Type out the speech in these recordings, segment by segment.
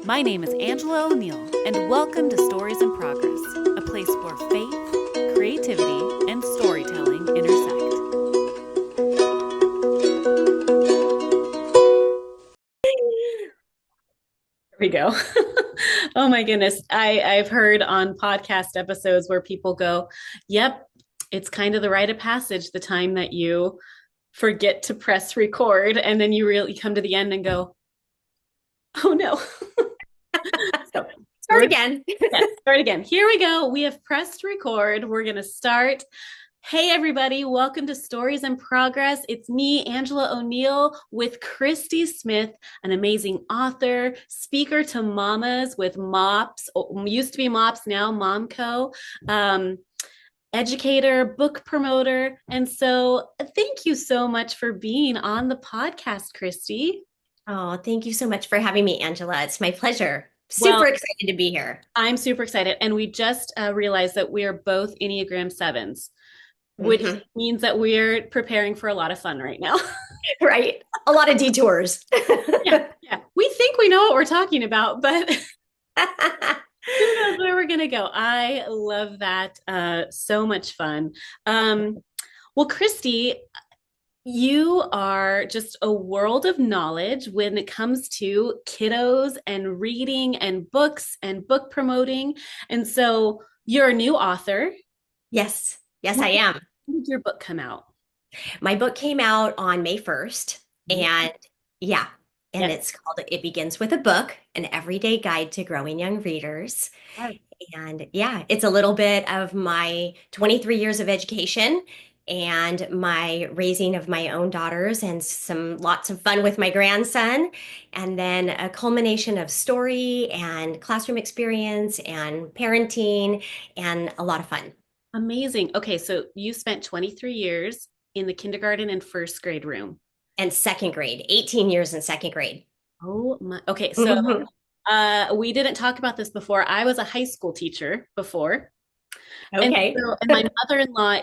My name is Angela O'Neill, and welcome to Stories in Progress, a place where faith, creativity, and storytelling intersect. There we go. Oh my goodness. I've heard on podcast episodes where people go, yep, it's kind of the rite of passage, the time that you forget to press record, and then you really come to the end and go, oh no. So Start again. Start again. Here we go. We have pressed record. We're going to start. Hey, everybody. Welcome to Stories in Progress. It's me, Angela O'Neill, with Christy Smith, an amazing author, speaker to mamas with MOPS, used to be MOPS, now MomCo, educator, book promoter. And so thank you so much for being on the podcast, Christy. Oh, thank you so much for having me, Angela. It's my pleasure. Well, Super excited to be here. I'm super excited. And we just realized that we are both Enneagram 7s, which means that we're preparing for a lot of fun right now. Right. A lot of detours. Yeah. We think we know what we're talking about, but who knows where we're going to go. I love that. So much fun. Well, Christy, you are just a world of knowledge when it comes to kiddos and reading and books and book promoting. And so you're a new author. Yes, I am. When did your book come out? My book came out on May 1st. And it's called It Begins with a Book, an everyday guide to growing young readers. Yes. And it's a little bit of my 23 years of education and my raising of my own daughters and some lots of fun with my grandson, and then a culmination of story and classroom experience and parenting and a lot of fun. Amazing. Okay, so you spent 23 years in the kindergarten and first grade room. And second grade, 18 years in second grade. Oh my. Okay, so we didn't talk about this before. I was a high school teacher before. Okay. And my mother-in-law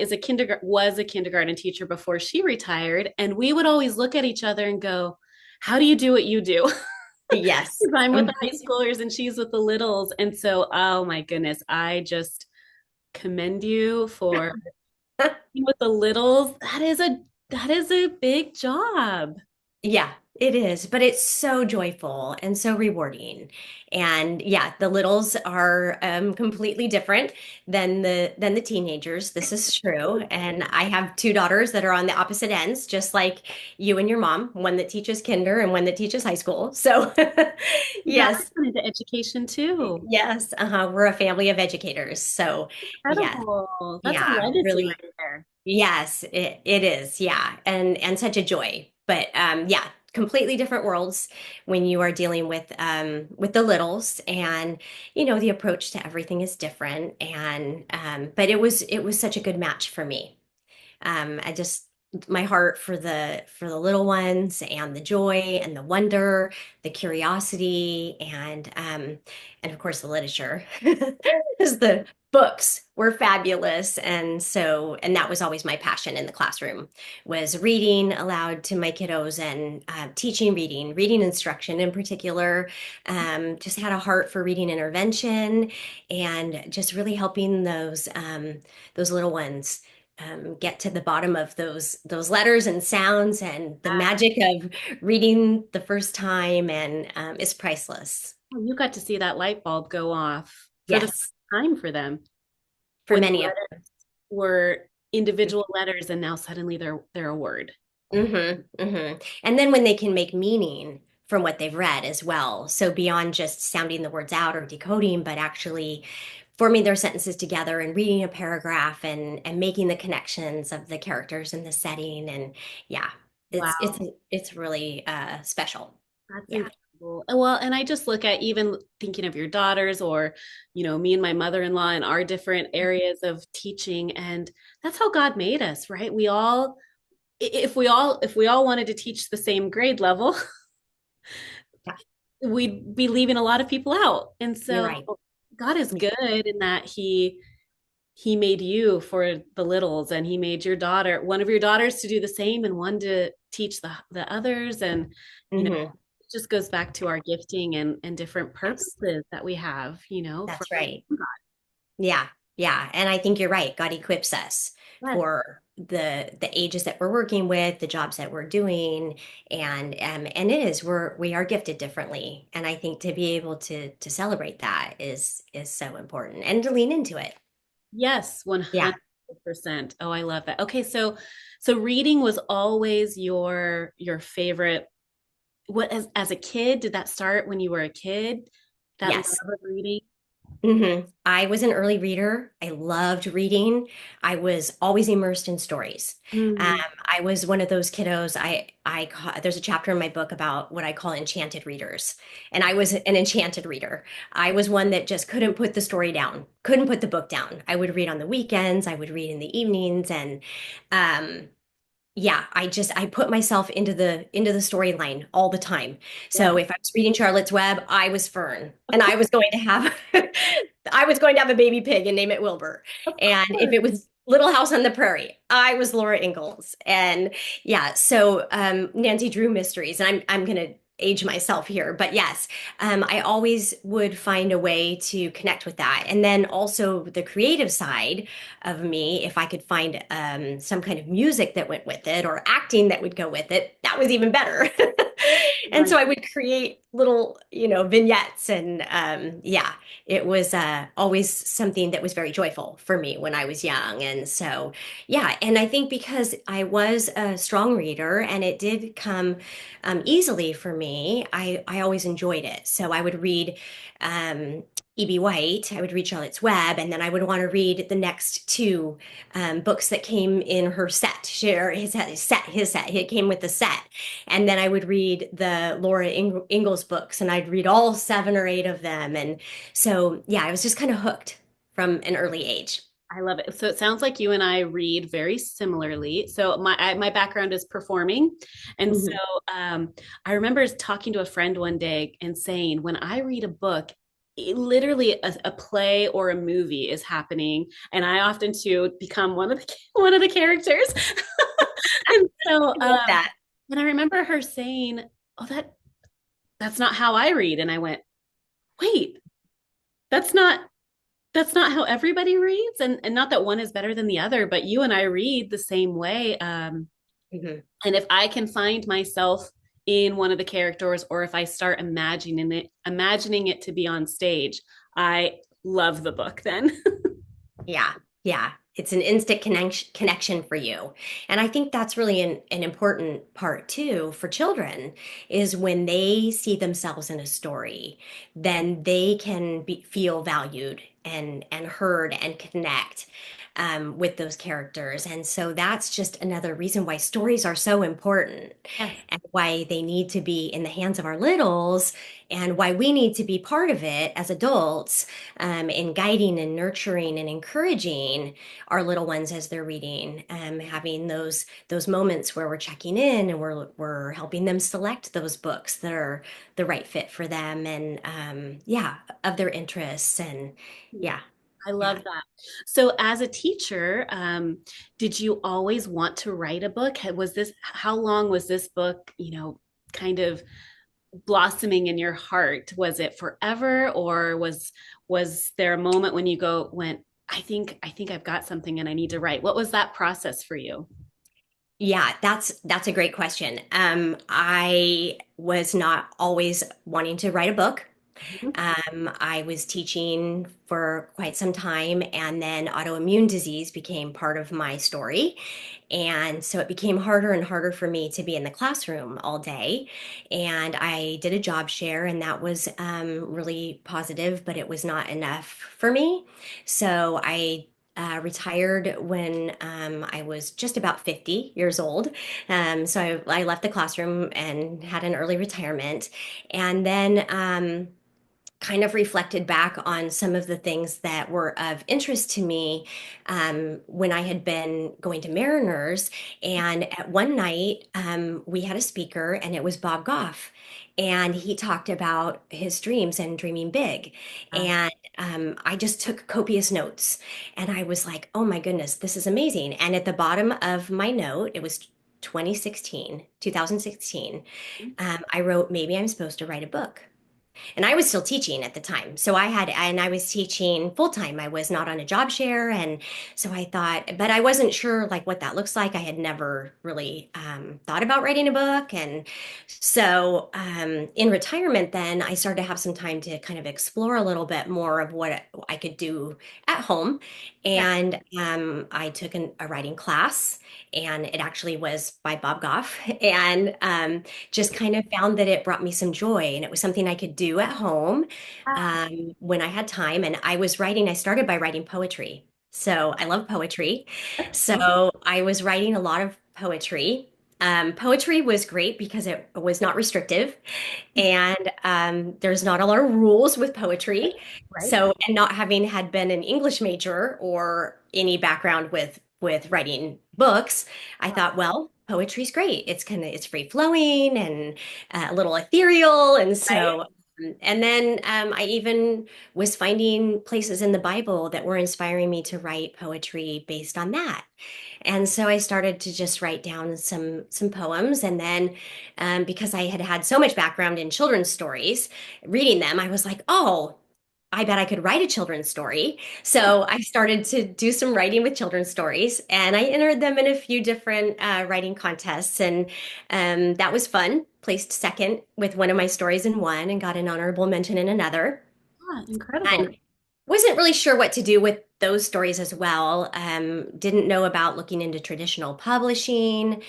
was a kindergarten teacher before she retired. And we would always look at each other and go, how do you do what you do? Yes. I'm with the high schoolers and she's with the littles. And so, oh my goodness, I just commend you for with the littles. That is a big job. Yeah, it is, but it's so joyful and so rewarding. And the littles are completely different than the teenagers. This is true. And I have two daughters that are on the opposite ends, just like you and your mom, one that teaches kinder and one that teaches high school. So yes. Into education too. Yes, we're a family of educators. So incredible. That's a legacy really right there. Yes, it is. Yeah. And such a joy. But completely different worlds when you are dealing with the littles, and the approach to everything is different. And but it was such a good match for me. I just my heart for the little ones and the joy and the wonder, the curiosity, and of course the literature. Because the books were fabulous. And that was always my passion in the classroom, was reading aloud to my kiddos and teaching reading instruction in particular. Just had a heart for reading intervention and just really helping those little ones get to the bottom of those letters and sounds, and the magic of reading the first time and is priceless. You got to see that light bulb go off for the first time for them. For many of them were individual letters, and now suddenly they're a word. And then when they can make meaning from what they've read as well. So beyond just sounding the words out or decoding, but actually forming their sentences together and reading a paragraph and making the connections of the characters and the setting. And it's really special. That's incredible. Well, and I just look at, even thinking of your daughters, or me and my mother-in-law in our different areas of teaching, and that's how God made us, right? If we all wanted to teach the same grade level, we'd be leaving a lot of people out. And so right. God is good in that he made you for the littles, and he made one of your daughters to do the same, and one to teach the others. And just goes back to our gifting and different Yes, purposes that we have, for that's right. Yeah, yeah, and I think you're right. God equips us God. for the ages that we're working with, the jobs that we're doing, and it is we are gifted differently, and I think to be able to celebrate that is so important and to lean into it. Yes, Yeah. 100%. Oh, I love that. Okay, so reading was always your favorite. What as a kid, did that start when you were a kid? That love Yes. of reading? I was an early reader. I loved reading. I was always immersed in stories. Um, Mhm. I was one of those kiddos. There's a chapter in my book about what I call enchanted readers, and I was an enchanted reader. I was one that just couldn't put the story down, couldn't put the book down. I would read on the weekends. I would read in the evenings, and um, yeah, I put myself into the storyline all the time. Yeah. So if I was reading Charlotte's Web, I was Fern, and I was going to have I was going to have a baby pig and name it Wilbur. Of And if course. it was Little House on the Prairie, I was Laura Ingalls. And yeah, so Nancy Drew mysteries, and I'm gonna age myself here, but yes, I always would find a way to connect with that. And then also the creative side of me, if I could find some kind of music that went with it or acting that would go with it, that was even better. And Right. so I would create little, vignettes. And yeah, it was always something that was very joyful for me when I was young. And so, yeah, and I think because I was a strong reader and it did come easily for me, I always enjoyed it. So I would read um, E.B. White, I would read Charlotte's Web, and then I would want to read the next two books that came in her set. His set. It came with the set, and then I would read the Laura Ingalls books, and I'd read all seven or eight of them. And so, yeah, I was just kind of hooked from an early age. I love it. So it sounds like you and I read very similarly. So my background is performing, and so Mhm. I remember talking to a friend one day and saying, when I read a book, literally a play or a movie is happening, and I often too become one of the one of the characters. And so, I love that. and I remember her saying, "Oh, that's not how I read," and I went, "Wait, that's not." That's not how everybody reads, and not that one is better than the other, but you and I read the same way. Mhm. And if I can find myself in one of the characters, or if I start imagining it to be on stage, I love the book then. Yeah, yeah. It's an instant connection for you. And I think that's really an important part too for children is when they see themselves in a story, then they can feel valued and heard and connect with those characters. And so that's just another reason why stories are so important Yes. and why they need to be in the hands of our littles and why we need to be part of it as adults in guiding and nurturing and encouraging our little ones as they're reading, having those moments where we're checking in and we're helping them select those books that are the right fit for them and yeah, of their interests and yeah, I yeah. love that. So, as a teacher, did you always want to write a book? How long was this book, kind of blossoming in your heart? Was it forever, or was there a moment when went, I think I've got something and I need to write? What was that process for you? Yeah, that's a great question. I was not always wanting to write a book. I was teaching for quite some time, and then autoimmune disease became part of my story. And so it became harder and harder for me to be in the classroom all day. And I did a job share, and that was really positive, but it was not enough for me. So I retired when I was just about 50 years old. So I left the classroom and had an early retirement. And then kind of reflected back on some of the things that were of interest to me when I had been going to Mariners. And at one night, we had a speaker, and it was Bob Goff. And he talked about his dreams and dreaming big. Uh, And I just took copious notes. And I was like, oh my goodness, this is amazing. And at the bottom of my note, it was 2016, I wrote, maybe I'm supposed to write a book. And I was still teaching at the time. So I was teaching full time. I was not on a job share. And so I thought, but I wasn't sure like what that looks like. I had never really thought about writing a book. And so in retirement, then I started to have some time to kind of explore a little bit more of what I could do at home. Yeah. And I took a writing class, and it actually was by Bob Goff. And just kind of found that it brought me some joy, and it was something I could do at home when I had time. And I started by writing poetry. So I love poetry. So I was writing a lot of poetry. Poetry was great because it was not restrictive, and there's not a lot of rules with poetry. Right. So, and not having had been an English major or any background with writing books, I thought, well, poetry's great. It's free flowing and a little ethereal, and Right. so. And then I even was finding places in the Bible that were inspiring me to write poetry based on that. And so I started to just write down some poems, and then because I had had so much background in children's stories, reading them, I was like, oh, I bet I could write a children's story. So I started to do some writing with children's stories, and I entered them in a few different writing contests, and that was fun. Placed second with one of my stories in one, and got an honorable mention in another. Yeah, incredible. And wasn't really sure what to do with those stories as well. Didn't know about looking into traditional publishing,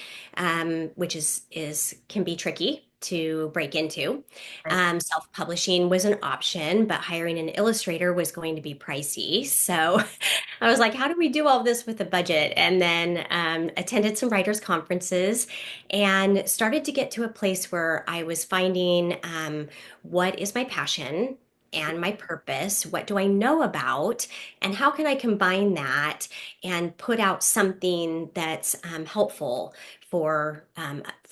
which is can be tricky to break into. Right. Self-publishing was an option, but hiring an illustrator was going to be pricey. So I was like, how do we do all this with a budget? And then attended some writers' conferences and started to get to a place where I was finding what is my passion and my purpose? What do I know about? And how can I combine that and put out something that's helpful for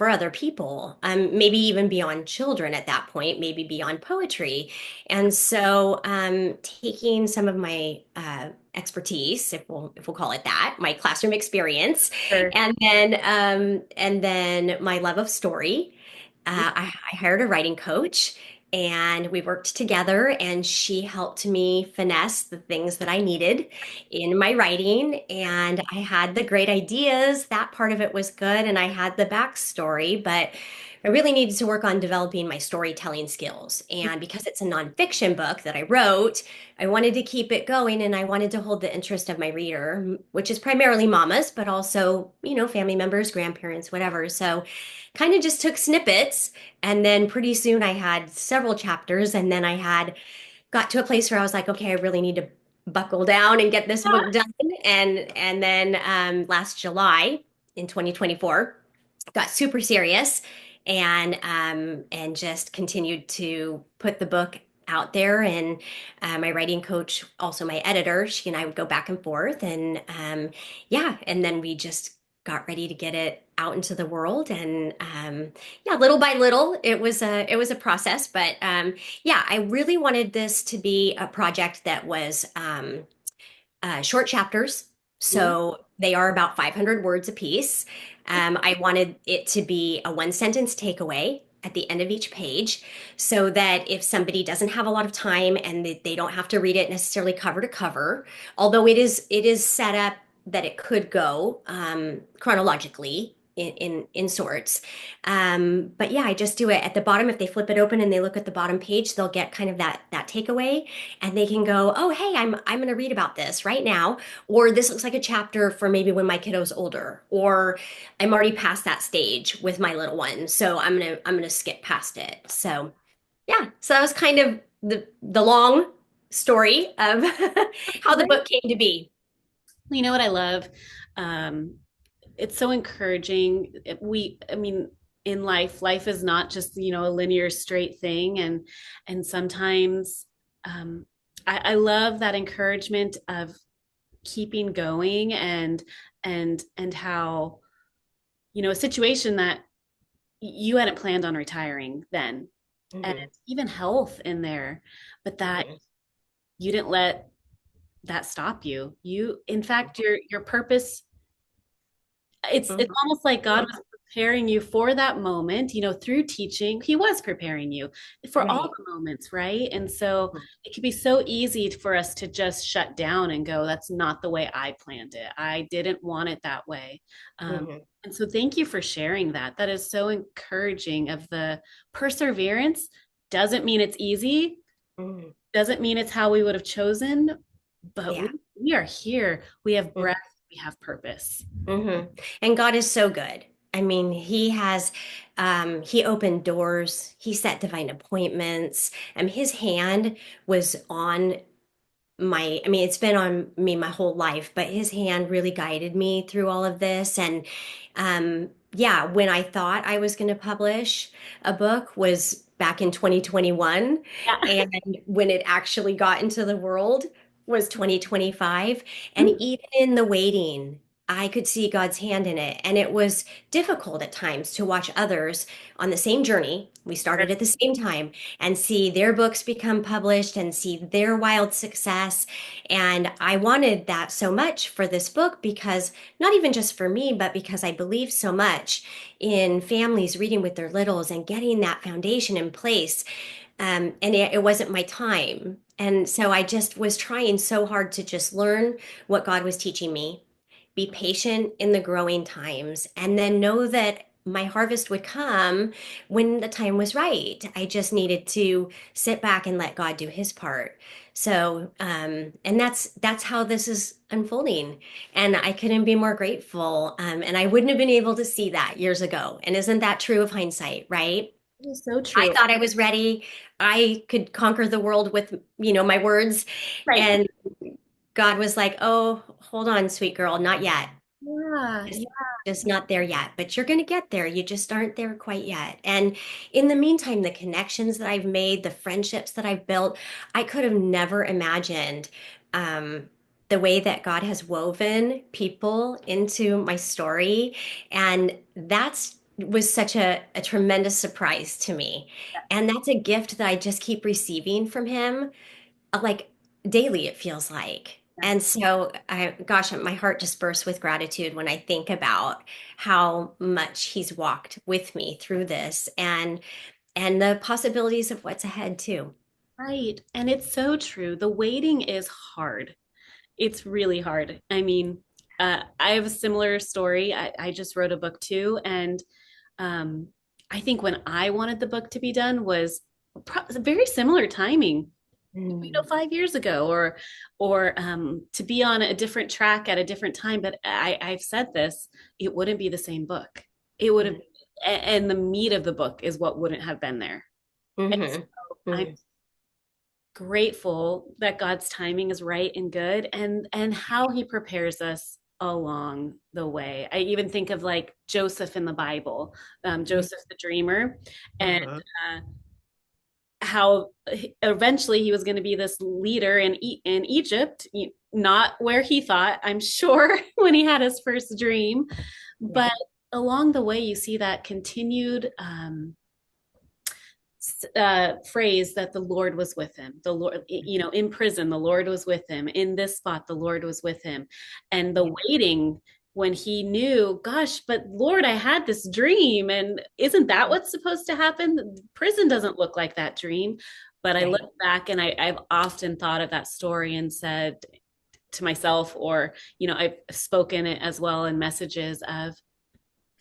other people? Maybe even beyond children at that point, maybe beyond poetry. And so, taking some of my expertise, if we'll call it that, my classroom experience, Sure. and then my love of story. I hired a writing coach, and we worked together, and she helped me finesse the things that I needed in my writing. And I had the great ideas. That part of it was good. And I had the backstory, but I really needed to work on developing my storytelling skills. And because it's a nonfiction book that I wrote, I wanted to keep it going, and I wanted to hold the interest of my reader, which is primarily mamas, but also, family members, grandparents, whatever. So kind of just took snippets, and then pretty soon I had several chapters, and then I had got to a place where I was like, okay, I really need to buckle down and get this book done. And then last July in 2024, got super serious, and just continued to put the book out there. And my writing coach, also my editor, she and I would go back and forth, and yeah, and then we just got ready to get it out into the world. And yeah, little by little, it was a process, but yeah, I really wanted this to be a project that was short chapters. Mhm. So they are about 500 words apiece. I wanted it to be a one sentence takeaway at the end of each page, so that if somebody doesn't have a lot of time and they don't have to read it necessarily cover to cover, although it is set up that it could go chronologically in sorts. But yeah, I just do it at the bottom. If they flip it open and they look at the bottom page, they'll get kind of that takeaway, and they can go, oh, hey, I'm going to read about this right now, or this looks like a chapter for maybe when my kiddo's older, or I'm already past that stage with my little one, so I'm gonna skip past it. So yeah, so that was kind of the long story of how the Great. book came to be. You know what I love? Um, it's so encouraging. I mean, in life is not just, a linear straight thing. And sometimes I love that encouragement of keeping going and how, a situation that you hadn't planned on retiring then, and Hmm. even health in there, but that Hmm. you didn't let that stop you. In fact, your purpose, it's Hmm. almost like God was preparing you for that moment, through teaching. He was preparing you for all Right. the moments, right? And so it can be so easy for us to just shut down and go, that's not the way I planned it. I didn't want it that way. Hmm. And so thank you for sharing that. That is so encouraging of the perseverance. Doesn't mean it's easy, Hmm. doesn't mean it's how we would have chosen, but we, Yeah. we are here. We have breath, we have purpose. Hmm. And God is so good. I mean, he opened doors, he set divine appointments. His hand was on I mean, it's been on me my whole life, but his hand really guided me through all of this. And yeah, when I thought I was going to publish a book was back in 2021. Yeah. And when it actually got into the world was 2025. And even in the waiting, I could see God's hand in it. And it was difficult at times to watch others on the same journey. We started at the same time and see their books become published and see their wild success. And I wanted that so much for this book because not even just for me, but because I believe so much in families reading with their littles and getting that foundation in place. And it wasn't my time. And so I just was trying so hard to just learn what God was teaching me, be patient in the growing times, and then know that my harvest would come when the time was right. I just needed to sit back and let God do his part. So, and that's how this is unfolding. And I couldn't be more grateful. And I wouldn't have been able to see that years ago. And isn't that true of hindsight, right? It is so I true. thought I was ready. I could conquer the world with, my words. Right. And God was like, "Oh, hold on, sweet girl, not yet. Yeah. Just, Yeah. just not there yet, but you're going to get there. You just aren't there quite yet." And in the meantime, the connections that I've made, the friendships that I've built, I could have never imagined the way that God has woven people into my story. And that's was such a tremendous surprise to me. And that's a gift that I just keep receiving from him like daily, it feels like. Yeah. And so gosh, my heart just bursts with gratitude when I think about how much he's walked with me through this and the possibilities of what's ahead too. Right. And it's so true. The waiting is hard. It's really hard. I mean, I have a similar story. I just wrote a book too. And um, I think when I wanted the book to be done was very similar timing, Mm, 5 years ago, or to be on a different track at a different time. But I've said this, it wouldn't be the same book. It would have, mm, and the meat of the book is what wouldn't have been there. And so mhm, I'm mm. grateful that God's timing is right and good, and how he prepares us along the way. I even think of like Joseph in the Bible, Joseph the dreamer, and Uh-huh. uh, how eventually he was going to be this leader in Egypt, not where he thought, I'm sure, when he had his first dream, Yeah. but along the way you see that continued phrase that the Lord was with him. The Lord, in prison, the Lord was with him. In this spot, the Lord was with him. And the Yeah. waiting when he knew, gosh, but Lord, I had this dream. And isn't that what's supposed to happen? Prison doesn't look like that dream. But I look Right. back and I've often thought of that story and said to myself, or, I've spoken it as well in messages of,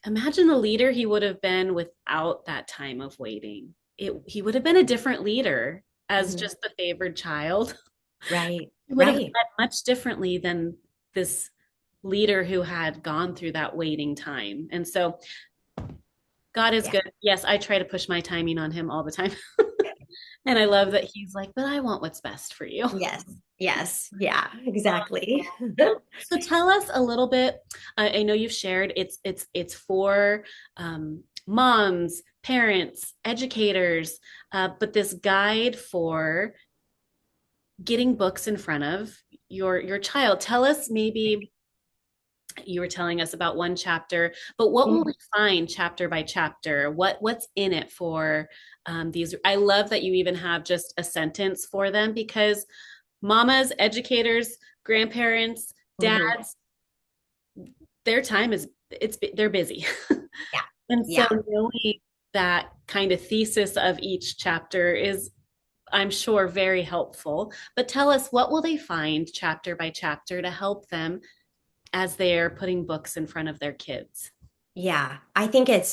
imagine the leader he would have been without that time of waiting. He would have been a different leader as Mhm. just the favored child. Right. He would have Right. led much differently than this leader who had gone through that waiting time. And so God is Yeah. good. Yes, I try to push my timing on him all the time. And I love that he's like, but I want what's best for you. Yes. Yes. Yeah, exactly. So tell us a little bit. I know you've shared it's for moms, parents, educators, but this guide for getting books in front of your child. Tell us, maybe you were telling us about one chapter, but what will we find chapter by chapter? What's in it for these? I love that you even have just a sentence for them, because mamas, educators, grandparents, Mhm. dads, their time is, they're busy. Yeah. And so Yeah. knowing that kind of thesis of each chapter is, I'm sure, very helpful. But tell us, what will they find chapter by chapter to help them as they're putting books in front of their kids? Yeah, I think it's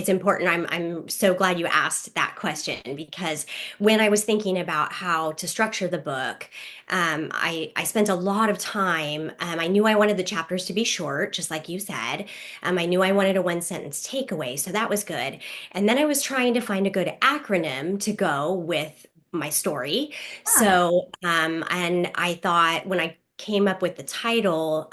important. I'm so glad you asked that question because when I was thinking about how to structure the book, I spent a lot of time. I knew I wanted the chapters to be short, just like you said. I knew I wanted a one sentence takeaway, so that was good. And then I was trying to find a good acronym to go with my story. Yeah. So, and I thought when I came up with the title,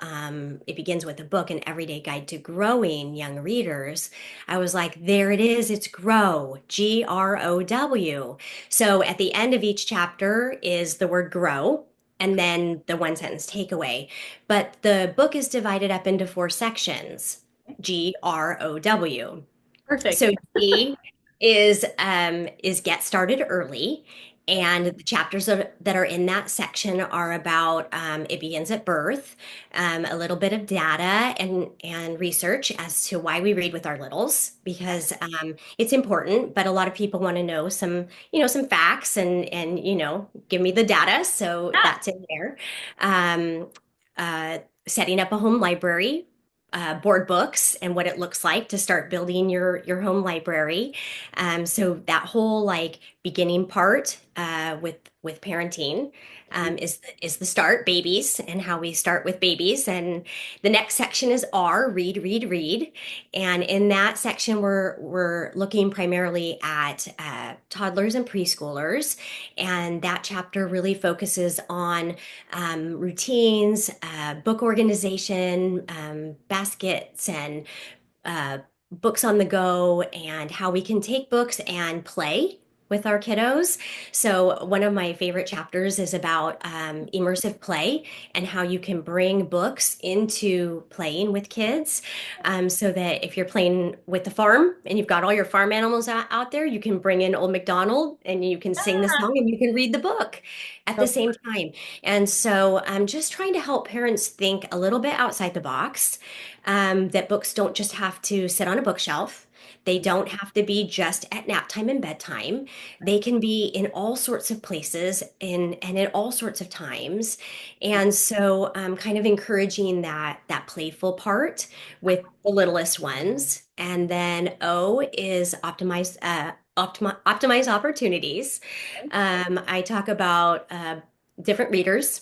it begins with a book, An Everyday Guide to Growing Young Readers. I was like, there it is, it's grow, GROW. So at the end of each chapter is the word grow. And then the one sentence takeaway. But the book is divided up into four sections, GROW. Perfect. So G is get started early, and the chapters that are in that section are about it begins at birth, a little bit of data and research as to why we read with our littles because it's important. But a lot of people want to know some facts and give me the data, so Yeah. that's in there. Um, uh, Setting up a home library, board books and what it looks like to start building your home library. So that whole like beginning part with parenting is the start, babies, and how we start with babies. And the next section is R, read, read, read. And in that section, we're looking primarily at toddlers and preschoolers. And that chapter really focuses on routines, book organization, baskets, and uh, books on the go, and how we can take books and play with our kiddos. So, one of my favorite chapters is about immersive play and how you can bring books into playing with kids. So that if you're playing with the farm and you've got all your farm animals out there, you can bring in Old MacDonald and you can sing the song and you can read the book at the same time. And so I'm just trying to help parents think a little bit outside the box, that books don't just have to sit on a bookshelf. They don't have to be just at nap time and bedtime. They can be in all sorts of places and at all sorts of times. And so I'm kind of encouraging that playful part with the littlest ones. And then O is optimize opportunities. I talk about different readers,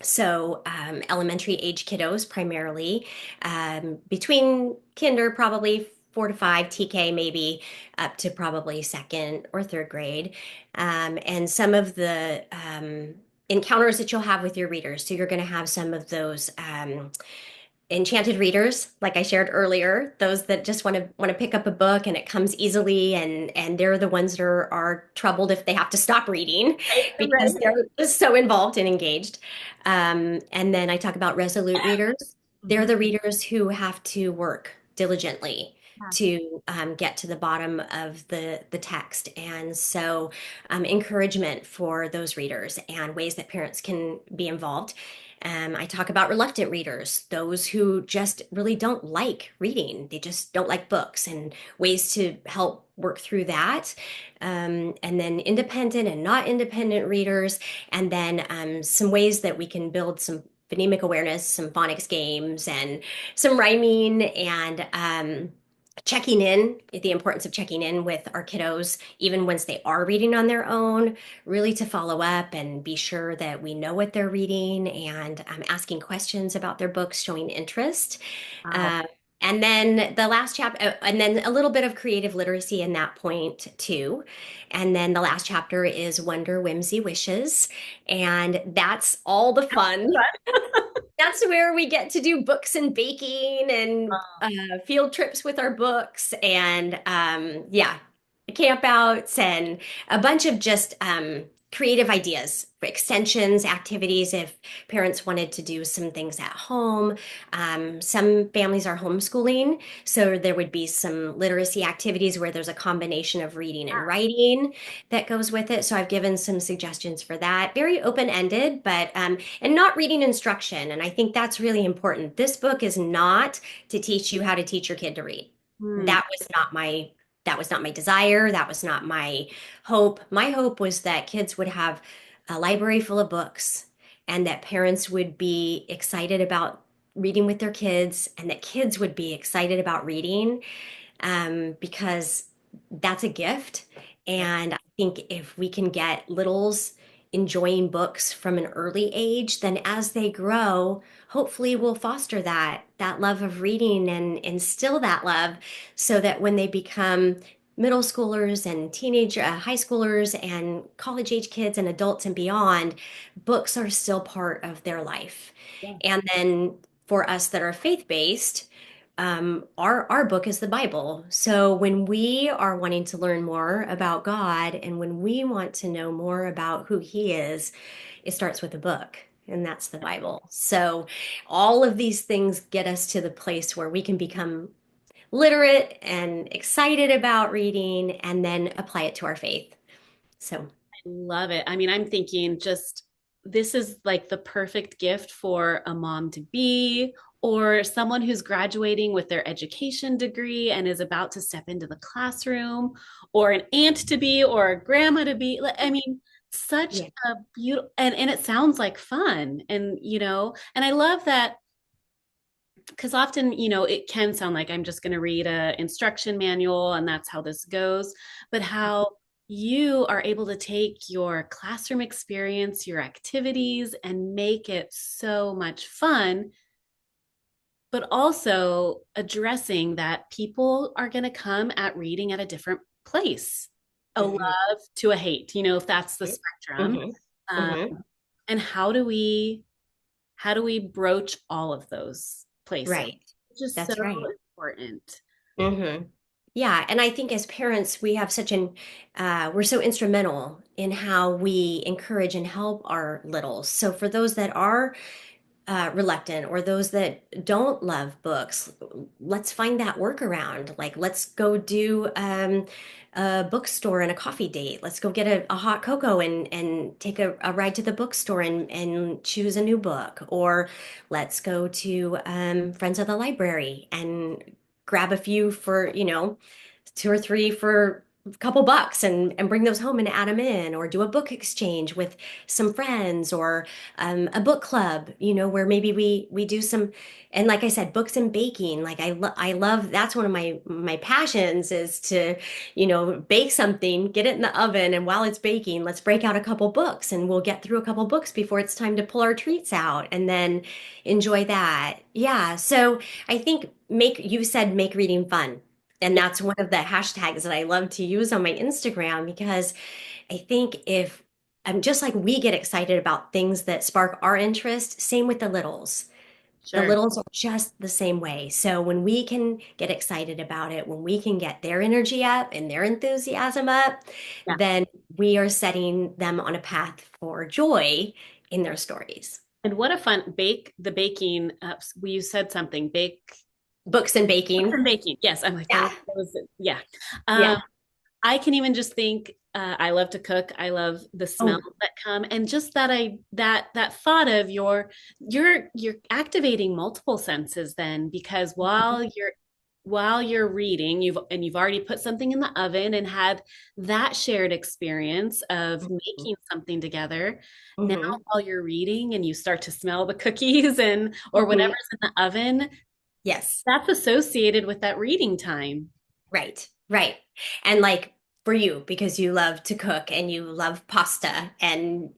so elementary age kiddos primarily, between kinder, probably 4 to 5, TK maybe up to probably second or third grade. And some of the encounters that you'll have with your readers. So you're going to have some of those enchanted readers, like I shared earlier, those that just want to pick up a book and it comes easily, and they're the ones that are troubled if they have to stop reading because Right. they're so involved and engaged. And then I talk about resolute readers. They're Mhm. the readers who have to work diligently Yeah. to get to the bottom of the text. And so encouragement for those readers and ways that parents can be involved. I talk about reluctant readers, those who just really don't like reading. They just don't like books, and ways to help work through that. And then independent and not independent readers, and then some ways that we can build some phonemic awareness, some phonics games, and some rhyming, and checking in, the importance of checking in with our kiddos, even once they are reading on their own, really to follow up and be sure that we know what they're reading, and asking questions about their books, showing interest. Wow. Uh, and then the last chapter, and then a little bit of creative literacy in that point too. And then the last chapter is Wonder, Whimsy, Wishes. And that's all the fun. That's where we get to do books and baking and field trips with our books, and yeah, camp outs and a bunch of just creative ideas for extensions, activities if parents wanted to do some things at home. Some families are homeschooling, so there would be some literacy activities where there's a combination of reading and writing that goes with it. So I've given some suggestions for that. Very open-ended, but and not reading instruction. And I think that's really important. This book is not to teach you how to teach your kid to read. Hmm. That was not my desire. That was not my hope. My hope was that kids would have a library full of books and that parents would be excited about reading with their kids and that kids would be excited about reading, because that's a gift. Yeah. And I think if we can get littles enjoying books from an early age, then as they grow, hopefully we'll foster that love of reading and instill that love so that when they become middle schoolers and teenage high schoolers and college age kids and adults and beyond, books are still part of their life. Yeah. And then for us that are faith-based, our book is the Bible. So when we are wanting to learn more about God and when we want to know more about who He is, it starts with a book, and that's the Bible. So all of these things get us to the place where we can become literate and excited about reading and then apply it to our faith. So, Love it. I mean, I'm thinking just this is like the perfect gift for a mom to be, or someone who's graduating with their education degree and is about to step into the classroom, or an aunt to be, or a grandma to be. I mean, such yeah. a beautiful, and it sounds like fun. And, and I love that because often, it can sound like I'm just going to read a instruction manual and that's how this goes, but how you are able to take your classroom experience, your activities, and make it so much fun, but also addressing that people are going to come at reading at a different place, a love Hmm. to a hate, if that's the spectrum. Hmm. Um, Hmm. and how do we broach all of those places? Right. It's just so That's right. important. Hmm. Yeah, and I think as parents, we have we're so instrumental in how we encourage and help our littles. So for those that are reluctant or those that don't love books, let's find that workaround. Like, let's go do a bookstore and a coffee date. Let's go get a hot cocoa and take a ride to the bookstore and choose a new book. Or let's go to Friends of the Library and grab a few for, two or three for a couple bucks and bring those home and add them in, or do a book exchange with some friends, or a book club, where maybe we do some, and like I said, books and baking. Like I love, that's one of my passions, is to, bake something, get it in the oven, and while it's baking, let's break out a couple books and we'll get through a couple books before it's time to pull our treats out and then enjoy that. Yeah. So I think you said make reading fun. And Yeah, that's one of the hashtags that I love to use on my Instagram, because I think if I'm just like we get excited about things that spark our interest, same with the littles. The sure. littles are just the same way. So when we can get excited about it, when we can get their energy up and their enthusiasm up, Yeah. then we are setting them on a path for joy in their stories. And what a fun baking. You said something, Books and baking. and baking. Yes. I'm like, Yeah. yeah. Yeah. Um, I can even just think, I love to cook. I love the smells Oh. that come, and just that thought of you're activating multiple senses then, because while you're reading, you've already put something in the oven and had that shared experience of Mhm. making something together. Now, Mhm. while you're reading and you start to smell the cookies and or Mhm. whatever's in the oven, Yes. that's associated with that reading time. Right, right. And like for you, because you love to cook and you love pasta, and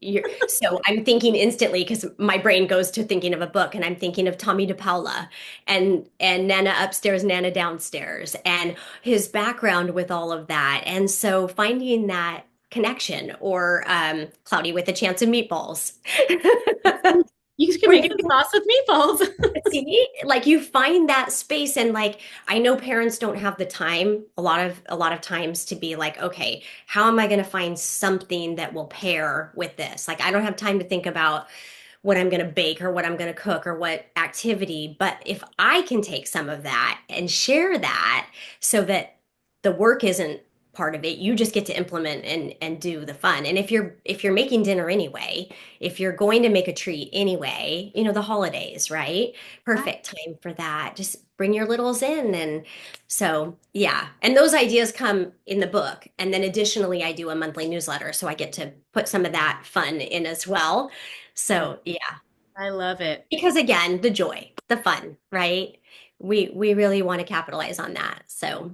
so I'm thinking instantly, because my brain goes to thinking of a book, and I'm thinking of Tommy DePaula and Nana upstairs, Nana downstairs, and his background with all of that. And so finding that connection, or Cloudy with a Chance of Meatballs. You can Where make you it sauce with meatballs. see, like you find that space, and like I know parents don't have the time a lot of times to be like, okay, how am I going to find something that will pair with this? Like I don't have time to think about what I'm going to bake or what I'm going to cook or what activity, but if I can take some of that and share that so that the work isn't part of it. You just get to implement and do the fun. And if you're making dinner anyway, if you're going to make a treat anyway, the holidays, right? Perfect time for that. Just bring your littles in. And so, yeah. And those ideas come in the book. And then additionally, I do a monthly newsletter, so I get to put some of that fun in as well. So, yeah. I love it. Because again, the joy, the fun, right? We really want to capitalize on that. So,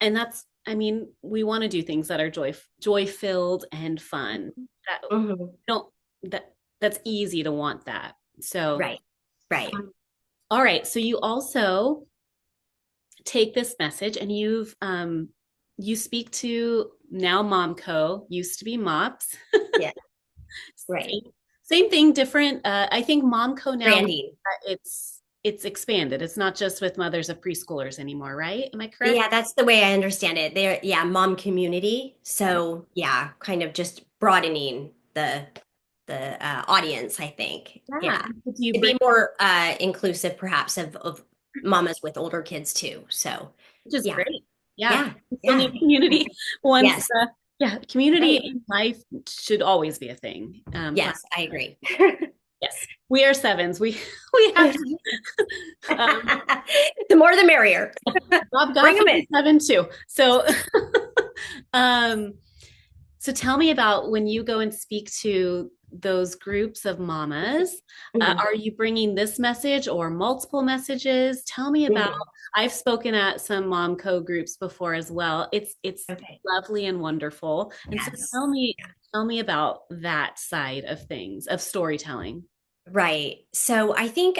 And that's, I mean, we want to do things that are joy filled and fun. That mhm. don't that that's easy to want that. So, Right, right. all right. So you also take this message and you speak to now MomCo, used to be MOPS. Yeah, right. Same, same thing, different. I think MomCo now Branding. it's expanded. It's not just with mothers of preschoolers anymore, right? Am I correct? Yeah, that's the way I understand it. They're, yeah, mom community. So, yeah, kind of just broadening the audience, I think. Yeah. Yeah. Do you To bring, be more inclusive perhaps of mamas with older kids too. So, which is yeah. great. Yeah. Yeah. We still Yeah. need community once, Yes. yeah, community Right. in life should always be a thing. Yes, I agree. Yes, we are sevens. We have to. The more the merrier. Bob Bring Goff them is in. a seven too. So, um, so tell me about when you go and speak to those groups of mamas. Mhm. Are you bringing this message or multiple messages? Tell me about. Mhm. I've spoken at some MomCo groups before as well. It's Okay. lovely and wonderful. And so Yes. tell me about that side of things of storytelling. Right. So I think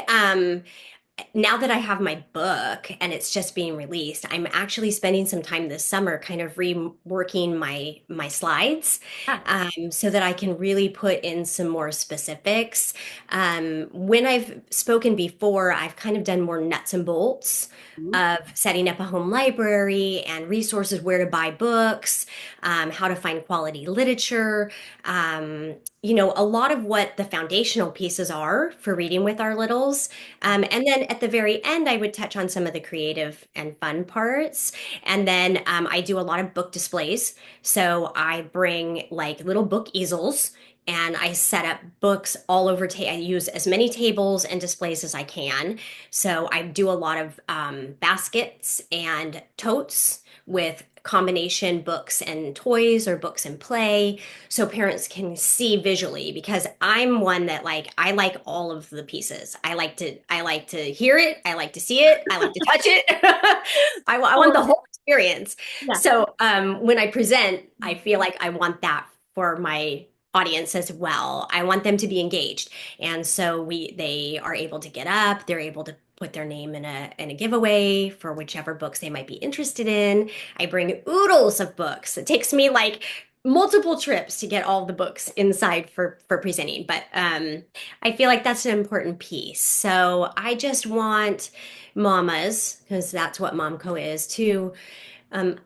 now that I have my book and it's just being released, I'm actually spending some time this summer kind of reworking my slides, Ah, so that I can really put in some more specifics. When I've spoken before, I've kind of done more nuts and bolts mhm. of setting up a home library and resources, where to buy books, how to find quality literature. A lot of what the foundational pieces are for reading with our littles. And then at the very end, I would touch on some of the creative and fun parts. And then I do a lot of book displays. So I bring like little book easels and I set up books all over. I use as many tables and displays as I can. So I do a lot of baskets and totes with combination books and toys or books and play, so parents can see visually, because I'm one that, like, I like all of the pieces. I like to hear it, I like to see it, I like to touch it. I want the Well, whole experience. yeah. So when I present, I feel like I want that for my audience as well. I want them to be engaged. And so they are able to get up, they're able to put their name in a giveaway for whichever books they might be interested in. I bring oodles of books. It takes me like multiple trips to get all the books inside for presenting, but I feel like that's an important piece. So I just want mamas, because that's what MomCo is, to um,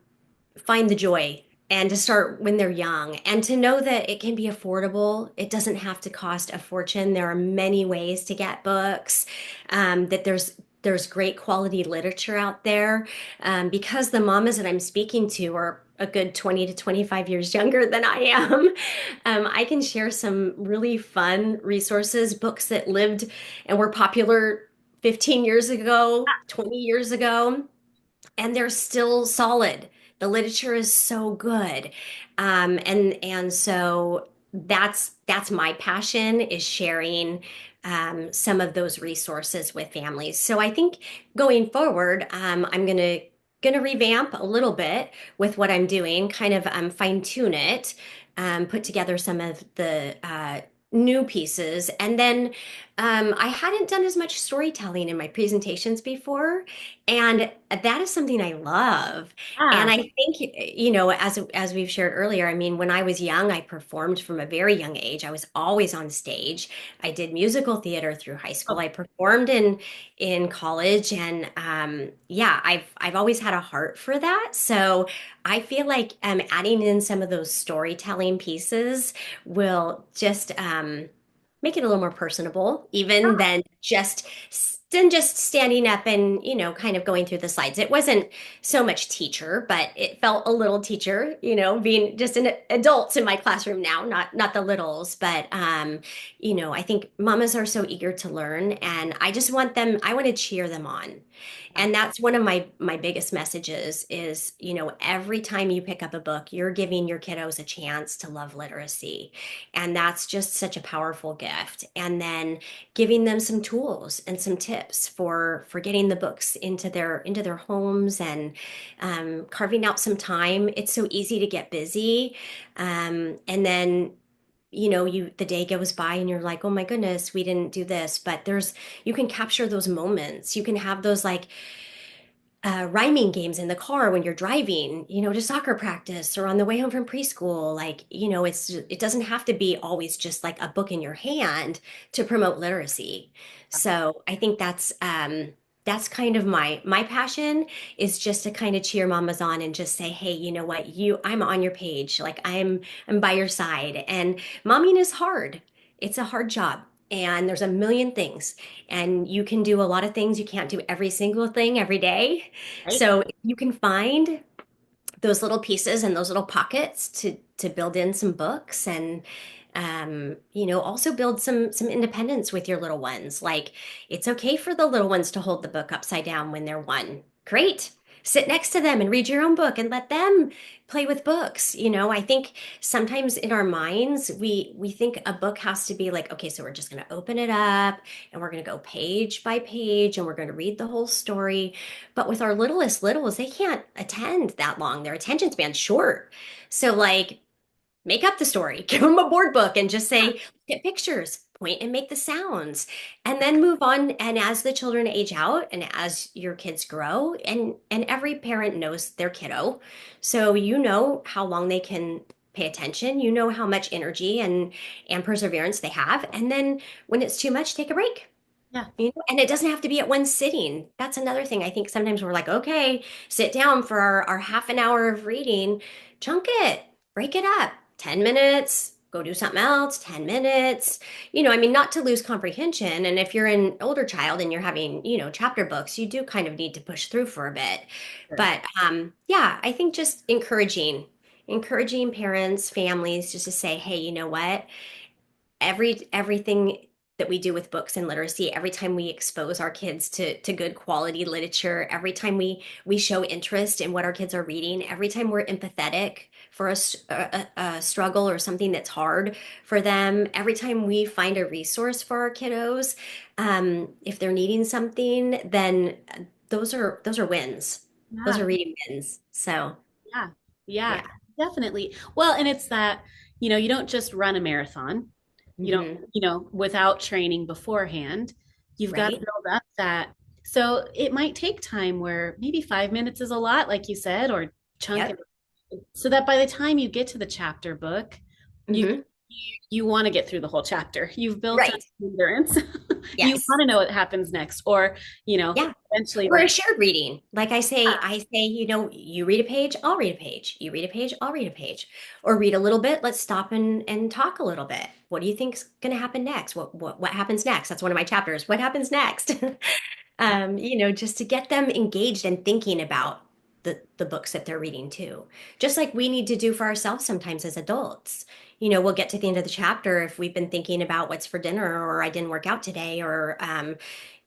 find the joy and to start when they're young, and to know that it can be affordable. It doesn't have to cost a fortune. There are many ways to get books, that there's great quality literature out there, because the mamas that I'm speaking to are a good 20 to 25 years younger than I am. I can share some really fun resources, books that lived and were popular 15 years ago, 20 years ago, and they're still solid. The literature is so good, and so that's my passion, is sharing some of those resources with families. So I think going forward, I'm gonna revamp a little bit with what I'm doing, kind of fine tune it, put together some of the new pieces, and then I hadn't done as much storytelling in my presentations before, and that is something I love. And Ah, I think, as we've shared earlier, I mean, when I was young, I performed from a very young age. I was always on stage. I did musical theater through high school. oh, I performed in college, and yeah, I've always had a heart for that. So I feel like adding in some of those storytelling pieces will just make it a little more personable, even than just than just standing up and, kind of going through the slides. It wasn't so much teacher, but it felt a little teacher, being just an adults in my classroom now, not the littles. But I think mamas are so eager to learn, and I want to cheer them on. And that's one of my biggest messages is, every time you pick up a book, you're giving your kiddos a chance to love literacy. And that's just such a powerful gift. And then giving them some tools and some tips for getting the books into their homes, and carving out some time. It's so easy to get busy, and then the day goes by and you're like, oh my goodness, we didn't do this. But you can capture those moments. You can have those like rhyming games in the car when you're driving, to soccer practice or on the way home from preschool. Like, it doesn't have to be always just like a book in your hand to promote literacy. So I think that's kind of my passion, is just to kind of cheer mamas on and just say, hey, you know what, I'm on your page. Like I'm by your side. And momming is hard. It's a hard job. And there's a million things, and you can do a lot of things. You can't do every single thing every day. Right. So if you can find those little pieces and those little pockets to build in some books, and also build some independence with your little ones. Like, it's okay for the little ones to hold the book upside down when they're one. Great. Sit next to them and read your own book and let them play with books. I think sometimes in our minds we think a book has to be like, okay, so we're just going to open it up and we're going to go page by page and we're going to read the whole story. But with our littlest littles, they can't attend that long. Their attention span's short. So like, make up the story, give them a board book and just say, look at pictures, point and make the sounds, and then move on. And as the children age out and as your kids grow, and every parent knows their kiddo, so you know how long they can pay attention, you know how much energy and perseverance they have. And then when it's too much, take a break. Yeah. And it doesn't have to be at one sitting. That's another thing. I think sometimes we're like, okay, sit down for our half an hour of reading, chunk it, break it up, 10 minutes, go do something else, 10 minutes. I mean, not to lose comprehension. And if you're an older child and you're having, chapter books, you do kind of need to push through for a bit. Sure. But yeah, I think just encouraging parents, families, just to say, hey, you know what? Everything that we do with books and literacy, every time we expose our kids to good quality literature, every time we show interest in what our kids are reading, every time we're empathetic for a struggle or something that's hard for them, every time we find a resource for our kiddos, if they're needing something, then those are wins. Those Yeah. are reading wins. So Yeah. Yeah. yeah. Definitely. Well, and it's that, you don't just run a marathon. You don't, Hmm. without training beforehand. You've got to Right? build up that. So it might take time where maybe 5 minutes is a lot, like you said, or chunk it Yep. so that by the time you get to the chapter book, you Hmm. you want to get through the whole chapter. You've built up Right. endurance. You Yes. want to know what happens next, or Yeah. eventually, Or a like, shared reading. Like ah, I say, you read a page, I'll read a page. You read a page, I'll read a page. Or read a little bit, let's stop and talk a little bit. What do you think's gonna happen next? What happens next? That's one of my chapters. What happens next? Just to get them engaged and thinking about the books that they're reading too. Just like we need to do for ourselves sometimes as adults. We'll get to the end of the chapter if we've been thinking about what's for dinner, or I didn't work out today, or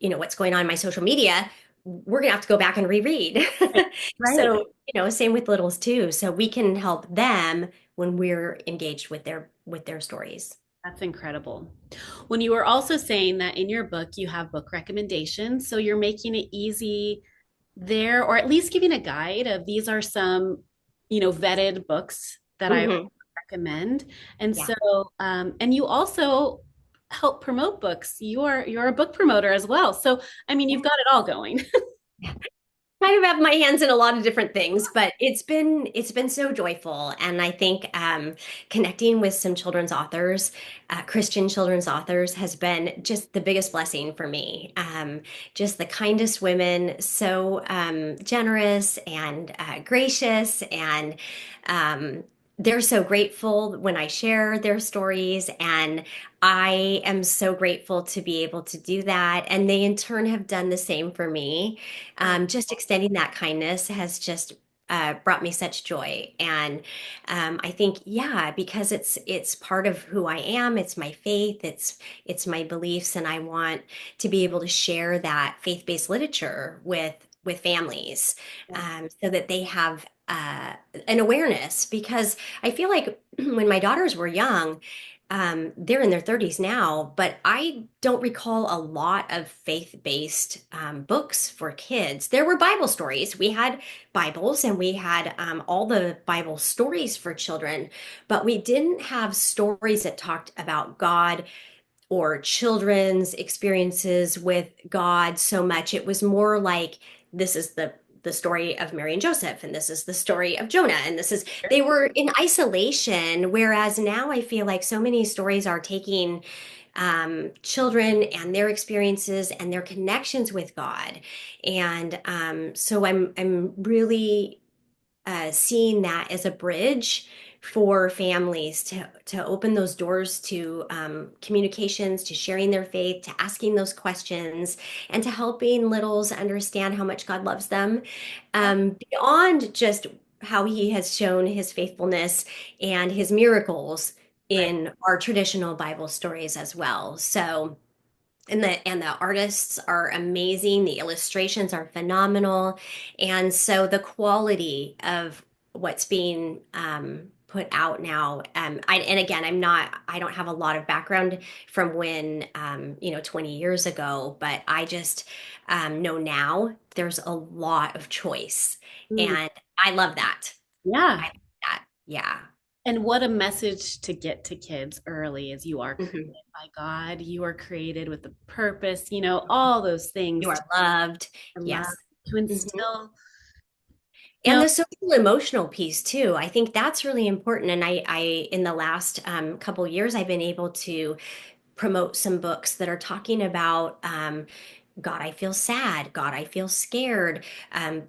what's going on in my social media. We're gonna have to go back and reread. right, right. So, same with littles too. So we can help them when we're engaged with their stories. That's incredible. When you were also saying that in your book, you have book recommendations. So you're making it easy there, or at least giving a guide of these are some, vetted books that I Hmm. recommend. And Yeah. so, and you also help promote books. You're a book promoter as well. So, I mean, you've got it all going. Yeah. Kind of have my hands in a lot of different things, but it's been so joyful. And I think connecting with some children's authors, Christian children's authors, has been just the biggest blessing for me. Just the kindest women, so generous and gracious, and they're so grateful when I share their stories, and I am so grateful to be able to do that. And they in turn have done the same for me. Oh, Just extending that kindness has just brought me such joy. And I think, yeah, because it's part of who I am. It's my faith. It's my beliefs, and I want to be able to share that faith-based literature with families, yeah. so that they have an awareness. Because I feel like when my daughters were young, they're in their 30s now, but I don't recall a lot of faith-based books for kids. There were Bible stories. We had Bibles, and we had all the Bible stories for children, but we didn't have stories that talked about God or children's experiences with God so much. It was more like, this is the story of Mary and Joseph, and this is the story of Jonah, and this is, they were in isolation. Whereas now I feel like so many stories are taking children and their experiences and their connections with God. And so I'm really seeing that as a bridge for families to open those doors to communications, to sharing their faith, to asking those questions, and to helping littles understand how much God loves them, beyond just how He has shown His faithfulness and His miracles Right. in our traditional Bible stories as well. So, and the artists are amazing, the illustrations are phenomenal, and so the quality of what's being put out now, and again, I don't have a lot of background from when 20 years ago, but I just know now there's a lot of choice, Mm, and I love that. I yeah. love that. Yeah. And what a message to get to kids early is you are created Mhm. by God, you are created with a purpose, all those You things are loved. to love, Yes. to Mhm. instill, And no, the social emotional piece too. I think that's really important. And I in the last couple years, I've been able to promote some books that are talking about God, I feel sad. God, I feel scared.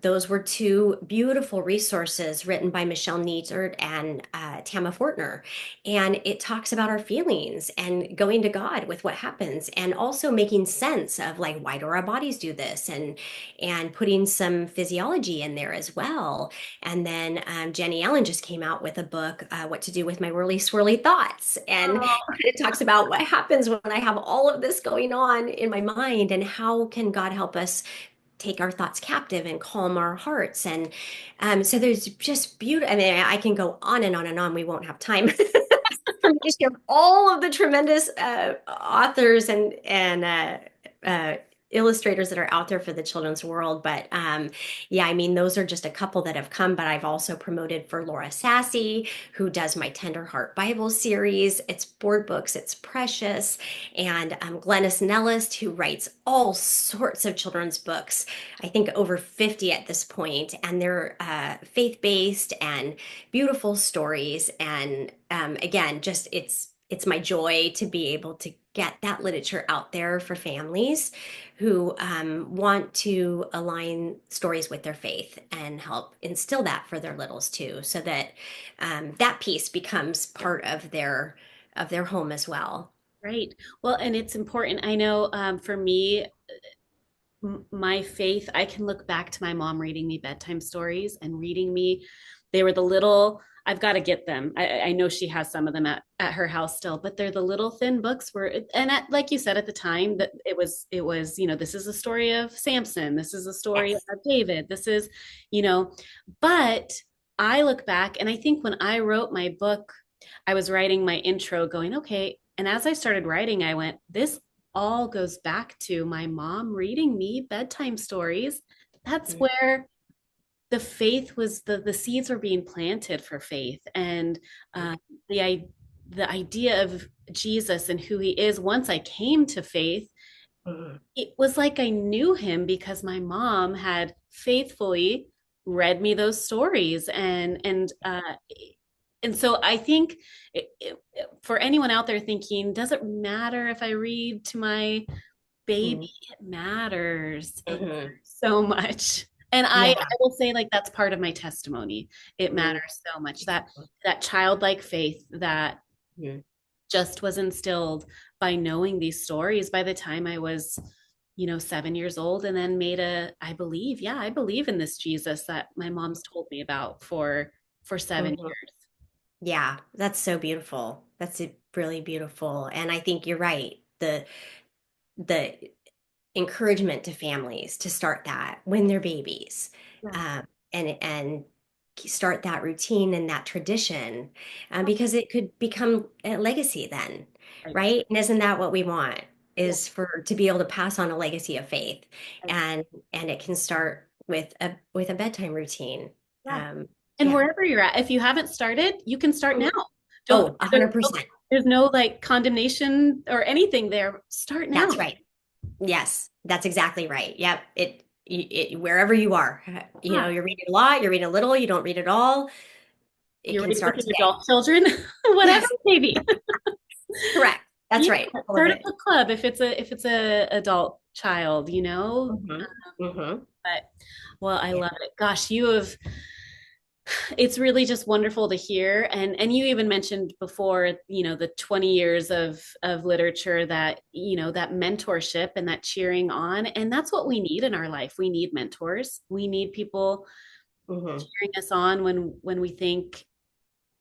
Those were two beautiful resources written by Michelle Neidert and Tama Fortner. And it talks about our feelings and going to God with what happens, and also making sense of, like, why do our bodies do this, and putting some physiology in there as well. And then Jenny Allen just came out with a book, What to Do with My Whirly Swirly Thoughts. And it talks about what happens when I have all of this going on in my mind, and how can God help us take our thoughts captive and calm our hearts. And so there's just beauty. I mean, I can go on and on and on. We won't have time for me to share all of the tremendous authors and illustrators that are out there for the children's world. But yeah, I mean, those are just a couple that have come. But I've also promoted for Laura Sassy, who does my Tender Heart Bible series. It's board books, it's precious. And Glennis Nellist, who writes all sorts of children's books, I think over 50 at this point, and they're faith-based and beautiful stories. And again, just it's my joy to be able to get that literature out there for families who want to align stories with their faith and help instill that for their littles too, so that that piece becomes part of their home as well. right. Well, and it's important. I know for me, my faith, I can look back to my mom reading me bedtime stories and reading me. They were the little, I've got to get them. I know she has some of them at her house still, but they're the little thin books where, and like you said at the time, that it was, this is a story of Samson. This is a story Yes. of David. This is, you know, but I look back and I think when I wrote my book, I was writing my intro going, okay. And as I started writing, I went, this all goes back to my mom reading me bedtime stories. That's Mhm. where the faith was the seeds were being planted for faith, and the the idea of Jesus and who he is. Once I came to faith, Mhm. it was like I knew him because my mom had faithfully read me those stories, and so I think for anyone out there thinking, does it matter if I read to my baby? Mhm. It matters. It matters Mhm. so much. And Yeah. I will say like that's part of my testimony. It Mhm. matters so much that that childlike faith that Mhm. just was instilled by knowing these stories by the time I was, 7 years old, and then made I believe, yeah, I believe in this Jesus that my mom's told me about for 7 years. Mhm. Yeah, that's so beautiful. That's really beautiful. And I think you're right. The encouragement to families to start that when they're babies, Yeah. and start that routine and that tradition, because it could become a legacy then, Right. right? And isn't that what we want? Yeah. Is for to be able to pass on a legacy of faith, Right. and it can start with a bedtime routine. Yeah. Um, And yeah. wherever you're at, if you haven't started, you can start now. Don't, Oh, there's no, 100%. there's no like condemnation or anything there. Start That's now. right. Yes, that's exactly right. Yep. Wherever you are, Yeah. you're reading a lot, you're reading a little, you don't read it all. It You're can reading with start your today. adult children, whatever Yes, maybe. correct. That's Yeah. right. All of Start a it. book club if it's a adult child, Hmm. Hmm. But well, I Yeah. love it. Gosh, it's really just wonderful to hear. And you even mentioned before, the 20 years of literature that, that mentorship and that cheering on. And that's what we need in our life. We need mentors. We need people Hmm. cheering us on when we think,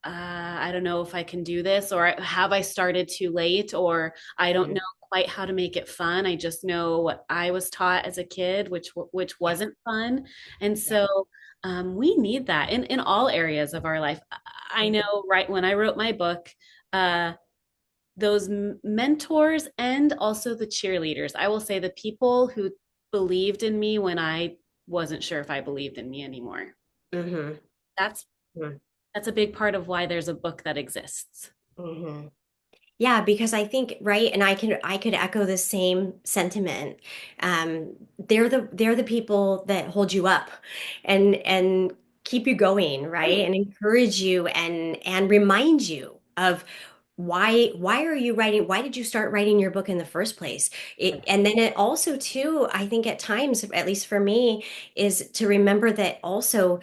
I don't know if I can do this, or have I started too late, or I don't know quite how to make it fun. I just know what I was taught as a kid, which Yeah. wasn't fun. And Yeah. so we need that in all areas of our life. I Mhm. know, right when I wrote my book, uh, those mentors and also the cheerleaders. I will say the people who believed in me when I wasn't sure if I believed in me anymore. Mhm. That's that's a big part of why there's a book that exists. Mhm. Yeah, because I think, right, and I could echo the same sentiment. They're the people that hold you up and keep you going, right? Right. And encourage you and remind you of why are you writing? Why did you start writing your book in the first place? And then it also too, I think at times, at least for me, is to remember that also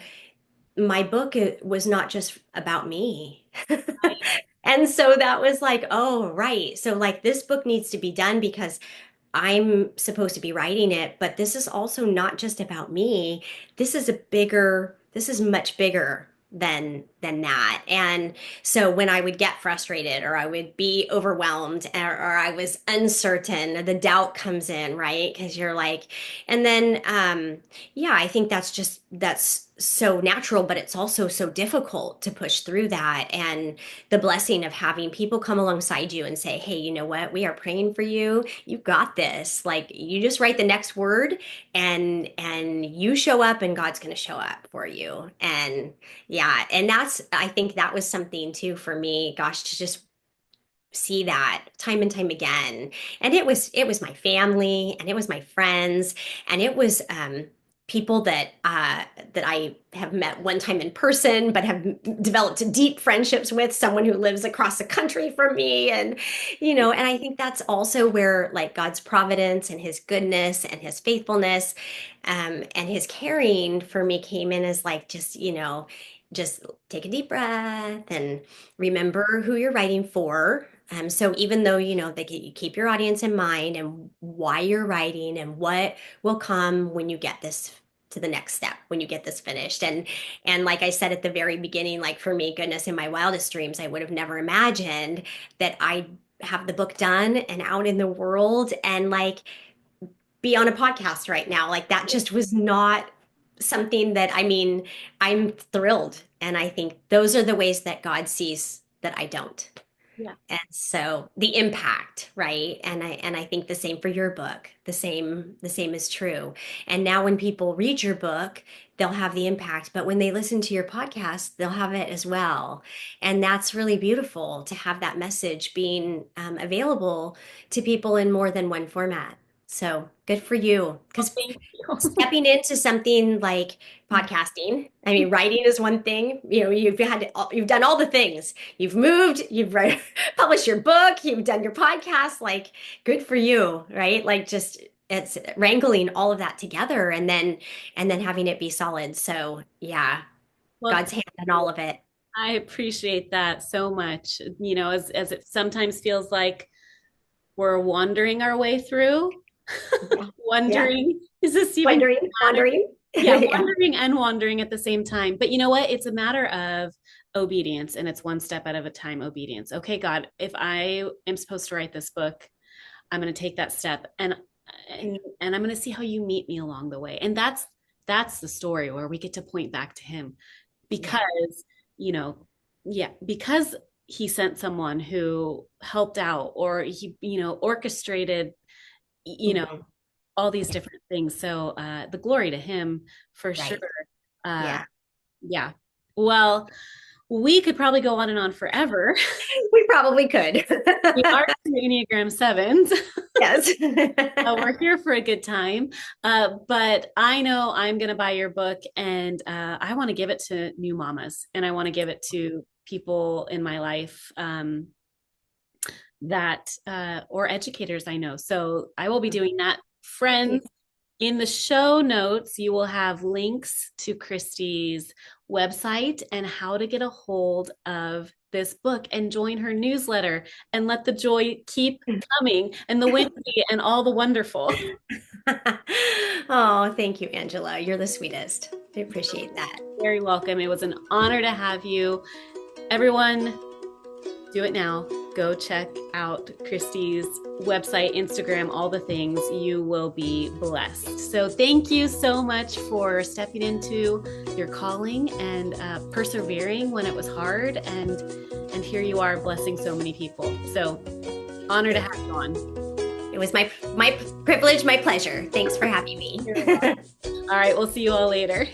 my book was not just about me. And so that was like, oh, right. So like this book needs to be done because I'm supposed to be writing it, but this is also not just about me. This is much bigger than that. And so when I would get frustrated or I would be overwhelmed or I was uncertain, the doubt comes in, right? Because you're like, and then yeah, I think that's so natural, but it's also so difficult to push through that. And the blessing of having people come alongside you and say, hey, you know what? We are praying for you. You got this. Like you just write the next word and you show up and God's going to show up for you. And yeah, and I think that was something too for me, gosh, to just see that time and time again. And it was my family and it was my friends and it was people that I have met one time in person but have developed deep friendships with, someone who lives across the country from me. And and I think that's also where like God's providence and his goodness and his faithfulness, and his caring for me came in as like just take a deep breath and remember who you're writing for. So even though that you keep your audience in mind and why you're writing and what will come when you get this to the next step, when you get this finished. And like I said at the very beginning, like for me, goodness, in my wildest dreams, I would have never imagined that I'd have the book done and out in the world and like be on a podcast right now. Like that just was not something that, I mean, I'm thrilled. And I think those are the ways that God sees that I don't. Yeah. And so the impact, right? And I think the same for your book. The same is true. And now when people read your book, they'll have the impact, but when they listen to your podcast, they'll have it as well. And that's really beautiful to have that message being available to people in more than one format. So good for you. Well, Because thank you. stepping into something like podcasting, I mean, writing is one thing. You've done all the things. You've moved, published your book, you've done your podcast. Like, good for you, right? Like, just it's wrangling all of that together and then having it be solid. So yeah, Well, God's hand in all of it. I appreciate that so much. As it sometimes feels like we're wandering our way through, Yeah. Yeah. wondering, is this even Wondering, matter? wandering. Yeah, Yeah. wondering and wandering at the same time. But you know what? It's a matter of obedience, and it's one step at a time obedience. Okay, God, if I am supposed to write this book, I'm going to take that step, and I'm going to see how you meet me along the way. And that's the story where we get to point back to him, Yeah. because, you know, yeah, because he sent someone who helped out, or he, orchestrated, you know, Mhm. all these Yeah. different things. So the glory to him for sure. Right. Uh, Yeah. yeah. Well, we could probably go on and on forever. We probably could. We are two Enneagram sevens. Yes. We're here for a good time. But I know I'm going to buy your book, and I want to give it to new mamas, and I want to give it to people in my life, or educators I know. So I will be doing that. Friends, in the show notes, you will have links to Christy's website and how to get a hold of this book and join her newsletter and let the joy keep coming, and the whimsy and all the wonderful. Oh, thank you, Angela. You're the sweetest. I appreciate that. Very welcome. It was an honor to have you. Everyone, do it now. Go check out Christy's website, Instagram, all the things. You will be blessed. So thank you so much for stepping into your calling and persevering when it was hard. And here you are, blessing so many people. So honor to have you on. It was my privilege, my pleasure. Thanks for having me. All right, we'll see you all later.